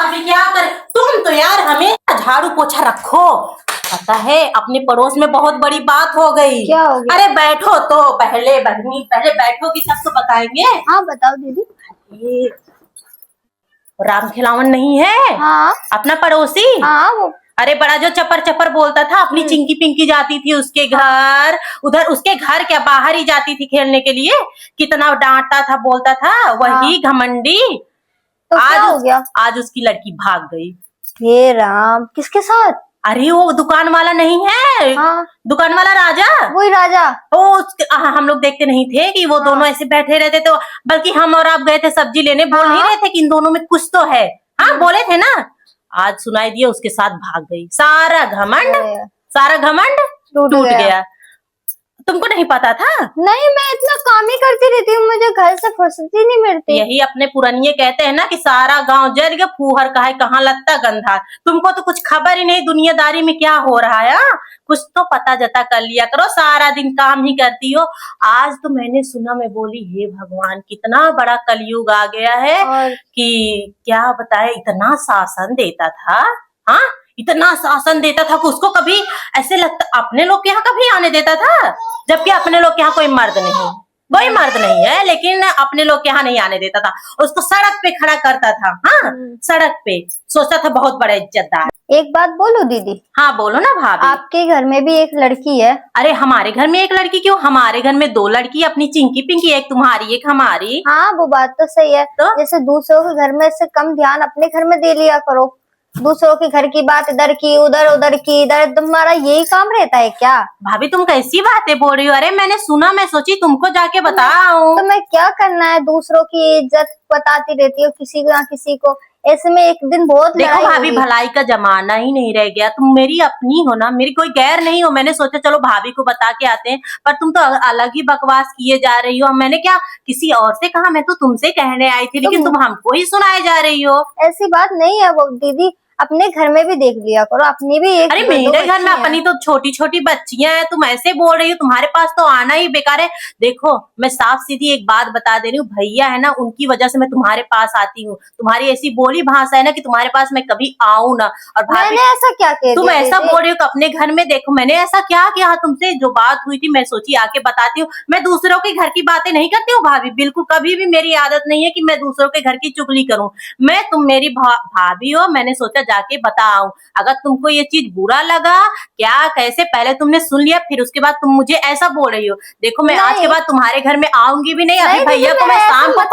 भाभी क्या कर, तुम तो यार हमें झाड़ू पोछा रखो। पता है अपने पड़ोस में बहुत बड़ी बात हो गई। क्या हो गया? अरे बैठो तो पहले बहनी, पहले बैठोगी तब तो बताएंगे। हाँ बताओ दीदी। ये राम खिलावन नहीं है हाँ अपना पड़ोसी? हाँ वो अरे बड़ा जो चपर चपर बोलता था, अपनी चिंकी पिंकी जाती थी उसके घर, उधर उसके घर क्या बाहर ही जाती थी खेलने के लिए, कितना डांटता था बोलता था, वही घमंडी। तो क्या हो गया? आज उसकी लड़की भाग गई। हे राम, किसके साथ? अरे वो दुकान वाला नहीं है? हाँ दुकान वाला राजा, वही राजा। हम लोग देखते नहीं थे कि वो दोनों ऐसे बैठे रहते, तो बल्कि हम और आप गए थे सब्जी लेने, बोल नहीं रहे थे कि इन दोनों में कुछ तो है। हाँ बोले थे ना। आज सुनाई दिया उसके साथ भाग गई। सारा घमंड टूट गया। तुमको नहीं पता था? नहीं, मैं इतना काम ही करती रहती हूँ, मुझे घर से फुर्सत ही नहीं मिलती। यही अपने पुरानिये कहते हैं ना कि सारा गांव जल गया, फूहर का है कहाँ लगता गंधा। तुमको तो कुछ खबर ही नहीं दुनियादारी में क्या हो रहा है। कुछ तो पता जता कर लिया करो, सारा दिन काम ही करती हो। आज तो मैंने सुना, मैं बोली हे भगवान कितना बड़ा कलयुग आ गया है कि क्या बताए, इतना शासन देता था। हाँ इतना शासन देता था कि उसको कभी ऐसे लगता अपने लोग के यहाँ कभी आने देता था, जबकि अपने लोग के यहाँ कोई मर्द नहीं है, लेकिन अपने लोग के यहाँ नहीं आने देता था। उसको सड़क पे खड़ा करता था। हाँ सड़क पे सोचता था बहुत बड़ा इज्जतदार। एक बात बोलो दीदी। हाँ बोलो ना भाभी। आपके घर में भी एक लड़की है? अरे हमारे घर में एक लड़की क्यों, हमारे घर में दो लड़की, अपनी चिंकी पिंकी, एक तुम्हारी एक हमारी। हाँ वो बात तो सही है। तो जैसे दूसरों के घर में से कम ध्यान अपने घर में दे लिया करो। दूसरों के घर की बात इधर की उधर की इधर, तुम्हारा यही काम रहता है क्या? भाभी तुम कैसी बातें बोल रही हो? अरे मैंने सुना, मैं सोची तुमको जाके बताऊं। तो मैं क्या करना है, दूसरों की इज्जत बताती रहती हूँ किसी को ना किसी को। ऐसे में एक दिन बहुत देखो भाभी, भलाई का जमाना ही नहीं रह गया। तुम मेरी अपनी हो ना, मेरी कोई गैर नहीं हो। मैंने सोचा चलो भाभी को बता के आते हैं, पर तुम तो अलग ही बकवास किए जा रही हो। मैंने क्या किसी और से कहा, मैं तो तुमसे कहने आई थी, लेकिन तुम हमको ही सुनाए जा रही हो। ऐसी बात नहीं है वो दीदी, अपने घर में भी देख लिया करो, अपनी भी एक। अरे मेरे घर में अपनी तो छोटी छोटी बच्चियां हैं, तुम ऐसे बोल रही हो, तुम्हारे पास तो आना ही बेकार है। देखो मैं साफ सीधी एक बात बता दे रही हूँ, भैया है ना उनकी वजह से मैं तुम्हारे पास आती हूँ। तुम्हारी ऐसी बोली भाषा है ना कि तुम्हारे पास मैं कभी आऊं ना। और भाभी मैंने ऐसा क्या किया? तुम ऐसा बोल रही हो कि अपने घर में देखो मैंने ऐसा क्या किया तुमसे। जो बात हुई थी मैं सोची आके बताती हूँ। मैं दूसरों के घर की बातें नहीं करती हूँ भाभी, बिल्कुल कभी भी मेरी आदत नहीं है कि मैं दूसरों के घर की चुगली करूँ। तुम मेरी भाभी हो, मैंने सोचा जाके बताऊं। अगर तुमको ये चीज बुरा लगा क्या कैसे, पहले तुमने सुन लिया फिर उसके बाद तुम मुझे ऐसा बोल रही हो। देखो मैं आज के बाद तुम्हारे घर में आऊंगी भी नहीं। अभी भैया को मैं शाम को